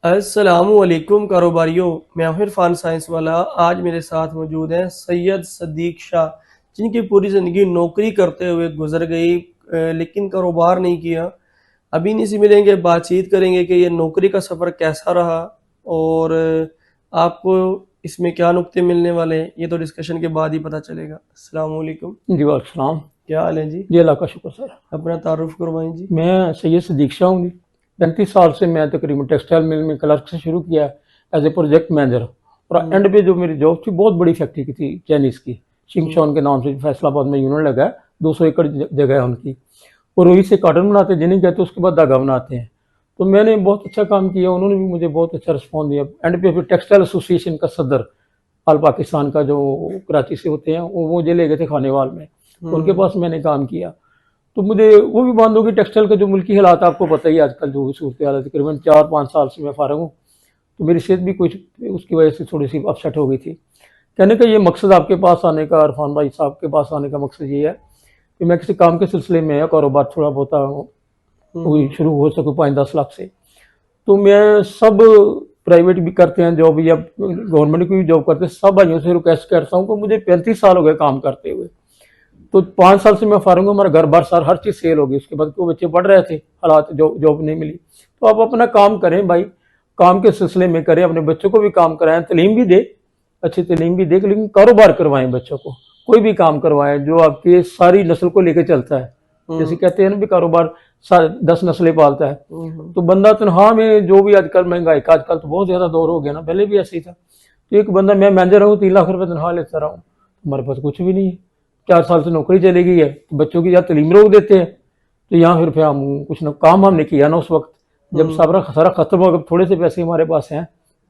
अस्सलामुअलैकुम कारोबारियों, मैं हूं इरफान साइंस वाला। आज मेरे साथ मौजूद हैं सैयद सदीक शाह, जिनकी पूरी ज़िंदगी नौकरी करते हुए गुजर गई, लेकिन कारोबार नहीं किया। अभी इन्हीं से मिलेंगे, बातचीत करेंगे कि ये नौकरी का सफ़र कैसा रहा और आपको इसमें क्या नुक्ते मिलने वाले हैं। ये तो डिस्कशन के बाद ही पता चलेगा। अस्सलामुअलैकुम। जी वालेकुम। क्या हाल है जी? जी अल्लाह का शुक्र सर। अपना तारुफ करवाएं जी। मैं सैयद सदीक शाह हूँ जी। 35 साल से मैं तकरीबन टेक्सटाइल मिल में क्लर्क से शुरू किया एज ए प्रोजेक्ट मैनेजर, और एंड पे जो मेरी जॉब थी बहुत बड़ी फैक्ट्री की थी, चाइनीज़ की, शिंगशॉन के नाम से फैसलाबाद में यूनिट लगा है। 200 एकड़ जगह है उनकी, और वही से कॉटन बनाते हैं जिन्हें कहते हैं, उसके बाद धागा बनाते हैं। तो मैंने बहुत अच्छा काम किया, उन्होंने भी मुझे बहुत अच्छा रिस्पॉन्स दिया। एंड पे फिर टेक्सटाइल एसोसिएशन का सदर ऑल पाकिस्तान का, जो कराची से होते हैं, वो मुझे ले गए थे खानेवाल में, तो उनके पास मैंने काम किया। तो मुझे वो भी बंद होगी। टेक्सटाइल का जो मुल्की हालात आपको पता ही है आजकल, जो सूरत हाल है, तकरीबन 4-5 साल से मैं फारग हूँ। तो मेरी सेहत भी कुछ उसकी वजह से थोड़ी सी अपसेट हो गई थी। कहने का ये मकसद आपके पास आने का, इरफान भाई साहब के पास आने का मकसद ये है कि मैं किसी काम के सिलसिले में कारोबार थोड़ा बहुत वही शुरू हो सके 5-10 लाख से। तो मैं सब प्राइवेट भी करते हैं जॉब या गवर्नमेंट की भी जॉब करते हैं, सब भाइयों से रिक्वेस्ट करता हूँ कि मुझे 35 साल हो गए काम करते हुए, तो 5 साल से मैं फारूंगा, हमारा घर बार सार हर चीज़ सेल होगी। उसके बाद बच्चे पढ़ रहे थे, हालात जॉब नहीं मिली, तो आप अपना काम करें भाई, काम के सिलसिले में करें, अपने बच्चों को भी काम कराएं, तालीम भी दे, अच्छी तालीम भी दे, लेकिन कारोबार करवाएं बच्चों को, कोई भी काम करवाएं जो आपके सारी नस्ल को लेकर चलता है। जैसे कहते हैं ना भी कारोबार 10 नस्लें पालता है। तो बंदा तनख्वाह में, जो भी आजकल महंगाई का, आजकल तो बहुत ज़्यादा दौर हो गया ना, पहले भी ऐसे ही था। तो एक बंदा, मैं मैनेजर हूँ, 3 लाख रुपए तनख्वाह लेता रहा हूँ, हमारे पास कुछ भी नहीं है। 4 साल से नौकरी चली गई है, तो बच्चों की या तालीम रोक देते हैं, तो यहाँ फिर हम कुछ ना काम हमने किया ना उस वक्त, जब सारा खत्म हो गया, थोड़े से पैसे हमारे पास हैं,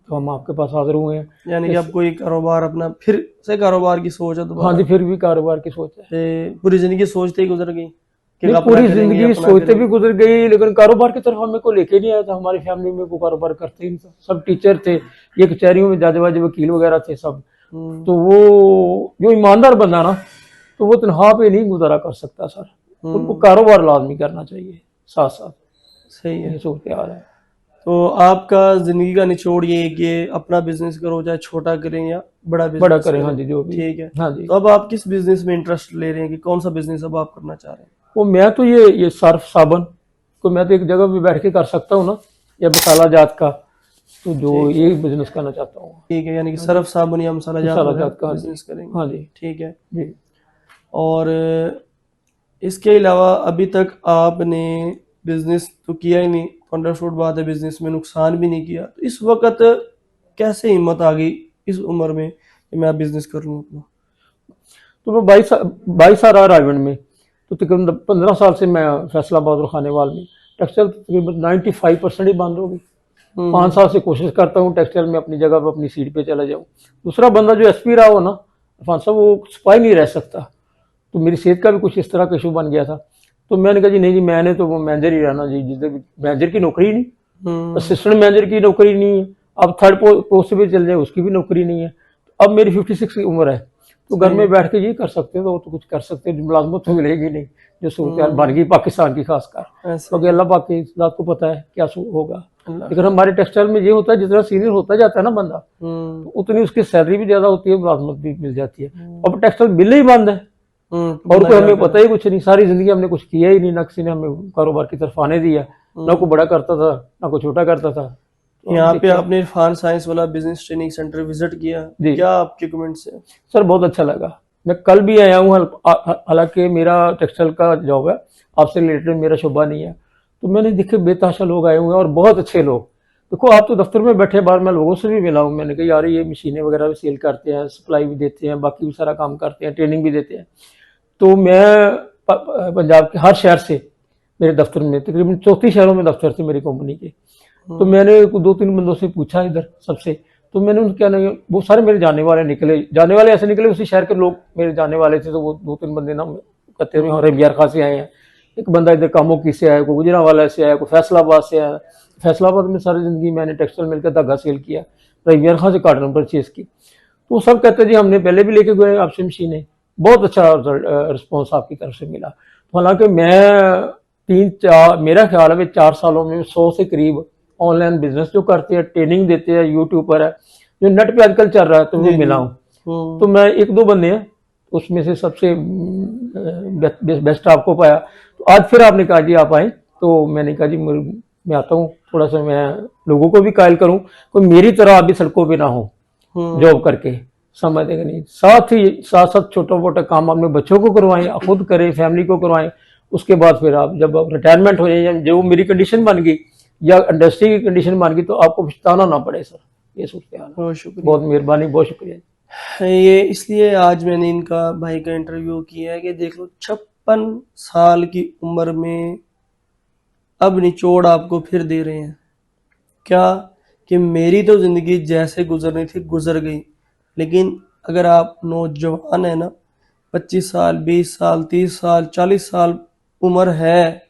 तो हम आपके पास हाजिर हुए हैं। यानी कि अब कोई कारोबार अपना फिर से कारोबार की सोच है हाँ दोबारा? जी, फिर भी कारोबार की सोच है। पूरी जिंदगी सोचते ही गुजर गई कि नहीं, अपना पूरी करेंगे, जिंदगी अपना सोचते भी करेंगे। गुजर गई, लेकिन कारोबार की तरफ हमें को लेके नहीं आया था। हमारी फैमिली में को कारोबार करते ही नहीं था, सब टीचर थे, ये कचहरियों में जाते बाजे वकील वगैरह थे सब। तो वो जो ईमानदार बंदा ना, तो वो तनख्वाह पे नहीं गुजारा कर सकता सर, उनको कारोबार लाजमी करना चाहिए साथ साथ। सही है। ये सूरत हाल है। तो आपका जिंदगी का निचोड़ ये है कि अपना बिजनेस करो, चाहे छोटा करें या बड़ा बड़ा बिजनेस करें, हाँ करें। जी, जो भी। ठीक है। हाँ जी। तो अब आप किस बिजनेस में इंटरेस्ट ले रहे हैं कि कौन सा बिजनेस अब आप करना चाह रहे हैं? वो मैं तो ये सर्फ साबन को मैं तो एक जगह भी बैठ के कर सकता हूँ ना, या मसाला जात का, तो जो ये बिजनेस करना चाहता हूँ। ठीक है, यानी कि सर्फ साबुन या मसाला जात मसाला वगैरह जात का, हाँ जी। बिजनेस करेंगे। हाँ जी। ठीक है। जी। और इसके अलावा अभी तक आपने बिजनेस तो किया ही नहीं, अंडरस्टूड बात है, बिजनेस में नुकसान भी नहीं किया। तो इस वक्त कैसे हिम्मत आ गई इस उम्र में कि मैं बिजनेस कर लूँ अपना? तो मैं 22 साल रहा रायगढ़ में, तो तकरीबन 15 साल से मैं फैसलाबाद और खानेवाल में। टेक्सटाइल तकरीबन 95% ही बंद होगी। 5 साल से कोशिश करता हूँ टेक्सटाइल में अपनी जगह पर, अपनी सीट पे चला जाऊँ। दूसरा बंदा जो एसपी रहा हो ना इरफान साहब, वो सिपाही नहीं रह सकता। तो मेरी सेहत का भी कुछ इस तरह का इशू बन गया था, तो मैंने कहा जी नहीं जी, मैंने तो वो मैनेजर ही रहना जी, जिधर मैनेजर की नौकरी नहीं, असिस्टेंट मैनेजर की नौकरी नहीं है, अब थर्ड पोस्ट पे चल जाए उसकी भी नौकरी नहीं है। अब मेरी 56 की उम्र है, तो घर में बैठ के ये कर सकते हो, तो वो तो कुछ कर सकते हैं, मुलाजमत तो मिलेगी नहीं, जो सूरत बन गई पाकिस्तान की खासकर, क्योंकि अल्लाह पाक की बात को पता है क्या होगा। लेकिन हमारे टेक्सटाइल में ये होता है, जितना सीनियर होता जाता है ना बंदा, तो उतनी उसकी सैलरी भी ज्यादा होती है, मुलाजमत भी मिल जाती है। अब टेक्सटाइल मिल ही बंद है, और कोई हमें पता ही कुछ नहीं, सारी जिंदगी हमने कुछ किया ही नहीं, ना किसी ने हमें कारोबार की तरफ आने दिया, ना कोई बड़ा करता था ना कोई छोटा करता था। यहाँ पे आपने इरफान साइंस वाला बिजनेस ट्रेनिंग सेंटर विजिट किया, क्या आपके कमेंट्स हैं? सर बहुत अच्छा लगा, मैं कल भी आया हूँ, हालांकि मेरा टेक्सटाइल का जॉब है, आपसे रिलेटेड मेरा शुबा नहीं है। तो मैंने देखे बेतहाशा लोग आए हुए हैं और बहुत अच्छे लोग। देखो आप तो दफ्तर में बैठे, बाहर मैं लोगों से भी मिला हूँ, मैंने कहा यार ये मशीनें वगैरह भी सेल करते हैं, सप्लाई भी देते हैं, बाकी भी सारा काम करते हैं, ट्रेनिंग भी देते हैं। तो मैं पंजाब के हर शहर से, मेरे दफ्तर में तकरीबन 34 शहरों में दफ्तर थे मेरी कंपनी के। तो मैंने 2-3 बंदों से पूछा इधर सबसे, तो मैंने उनके क्या नहीं, वो सारे मेरे जाने वाले निकले, जाने वाले ऐसे निकले उसी शहर के लोग मेरे जाने वाले थे। तो वो 2-3 बंदे ना कहते हैं रबियार खां से आए हैं, एक बंदा इधर कामोकी से आया, कोई गुजरांवाला से आया, कोई फैसलाबाद से आया। फैसलाबाद में सारी जिंदगी मैंने टेक्सटाइल मिलकर धागा सेल किया, रबियार खां से कॉटन परचेज की। तो वो सब कहते जी हमने पहले भी लेके गए आपसे मशीनें, बहुत अच्छा रिस्पॉन्स आपकी तरफ से मिला। हालांकि मैं मेरा ख्याल है 4 सालों में 100 से करीब ऑनलाइन बिजनेस जो करते हैं, ट्रेनिंग देते हैं, यूट्यूब पर है जो नेट पे आजकल चल रहा है, तो वो जी, मिला जी। हूँ। तो मैं एक दो बंदे हैं उसमें से सबसे बेस्ट आपको पाया। तो आज फिर आपने कहा जी आप आए, तो मैंने कहा जी मैं आता हूँ, थोड़ा सा मैं लोगों को भी कायल करूँ, कोई मेरी तरह आप भी सड़कों पे ना हो जॉब करके, समझ देगा नहीं। साथ ही साथ साथ छोटा मोटा काम अपने बच्चों को करवाएं, खुद करें, फैमिली को करवाएं। उसके बाद फिर आप जब रिटायरमेंट हो जाए, या जो मेरी कंडीशन बन गई या इंडस्ट्री की कंडीशन बन गई, तो आपको पछताना ना पड़े सर। ये सोचते हैं। बहुत शुक्रिया। बहुत मेहरबानी, बहुत शुक्रिया। ये इसलिए आज मैंने इनका भाई का इंटरव्यू किया है कि देख लो 56 साल की उम्र में अब निचोड़ आपको फिर दे रहे हैं। क्या कि मेरी तो जिंदगी जैसे गुजरनी थी गुजर गई, लेकिन अगर आप नौजवान है ना, 25 साल, 20 साल, 30 साल, 40 साल उम्र है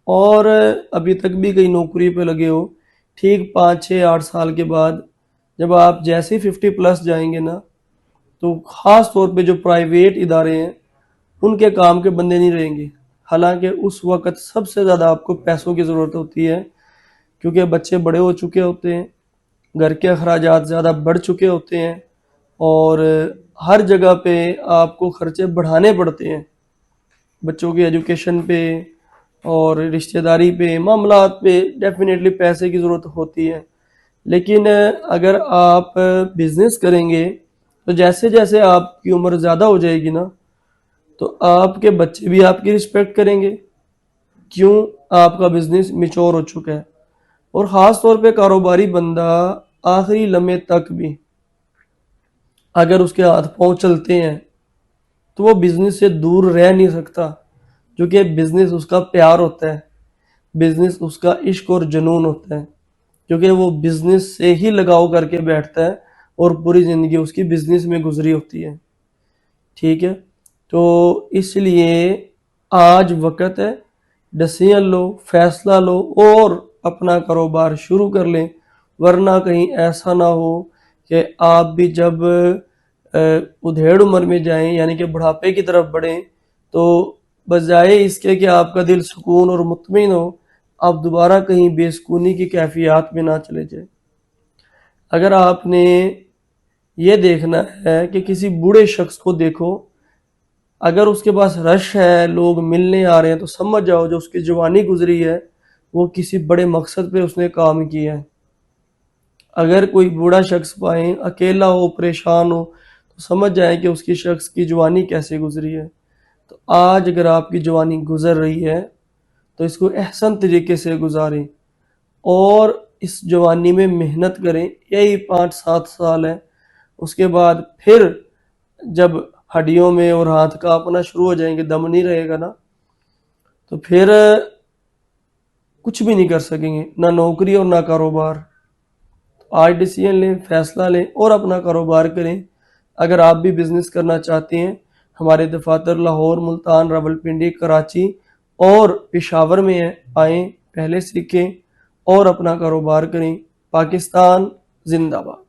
और अभी तक भी कहीं नौकरी पे लगे हो, ठीक 5, 6, 8 साल के बाद जब आप जैसे 50+ जाएंगे ना, तो ख़ास तौर पे जो प्राइवेट इदारे हैं उनके काम के बंदे नहीं रहेंगे। हालांकि उस वक़्त सबसे ज़्यादा आपको पैसों की ज़रूरत होती है, क्योंकि बच्चे बड़े हो चुके होते हैं, घर के अखराजात ज़्यादा बढ़ चुके होते हैं और हर जगह पे आपको खर्चे बढ़ाने पड़ते हैं, बच्चों की एजुकेशन पे और रिश्तेदारी पे, मामलात पे डेफिनेटली पैसे की ज़रूरत होती है। लेकिन अगर आप बिज़नेस करेंगे तो जैसे जैसे आपकी उम्र ज़्यादा हो जाएगी ना, तो आपके बच्चे भी आपकी रिस्पेक्ट करेंगे, क्यों, आपका बिजनेस मिच्योर हो चुका है। और ख़ास तौर पे कारोबारी बंदा आखिरी लम्हे तक भी अगर उसके हाथ पांव चलते हैं तो वो बिजनेस से दूर रह नहीं सकता, क्योंकि बिजनेस उसका प्यार होता है, बिजनेस उसका इश्क और जुनून होता है, क्योंकि वो बिजनेस से ही लगाव करके बैठता है और पूरी ज़िंदगी उसकी बिजनेस में गुजरी होती है। ठीक है, तो इसलिए आज वक्त है, डिसीजन लो, फैसला लो और अपना कारोबार शुरू कर लें, वरना कहीं ऐसा ना हो कि आप भी जब उधेड़ उम्र में जाएं, यानी कि बुढ़ापे की तरफ बढ़ें, तो बजाय इसके कि आपका दिल सुकून और मुतमईन हो, आप दोबारा कहीं बेसुकूनी की कैफियत में ना चले जाए। अगर आपने ये देखना है कि किसी बूढ़े शख्स को देखो, अगर उसके पास रश है, लोग मिलने आ रहे हैं, तो समझ जाओ जो उसकी जवानी गुजरी है वो किसी बड़े मकसद पे उसने काम किया है। अगर कोई बूढ़ा शख्स पाए अकेला हो, परेशान हो, तो समझ जाए कि उसकी शख्स की जवानी कैसे गुजरी है। तो आज अगर आपकी जवानी गुजर रही है तो इसको एहसन तरीके से गुजारें और इस जवानी में मेहनत करें। यही 5, 7 साल है, उसके बाद फिर जब हड्डियों में और हाथ का अपना शुरू हो जाएंगे, दम नहीं रहेगा ना, तो फिर कुछ भी नहीं कर सकेंगे, ना नौकरी और ना कारोबार। आज डिसीजन लें, फैसला लें और अपना कारोबार करें। अगर आप भी बिजनेस करना चाहते हैं, हमारे दफातर लाहौर, मुल्तान, रावलपिंडी, कराची और पेशावर में है, आएँ, पहले सीखें और अपना कारोबार करें। पाकिस्तान जिंदाबाद।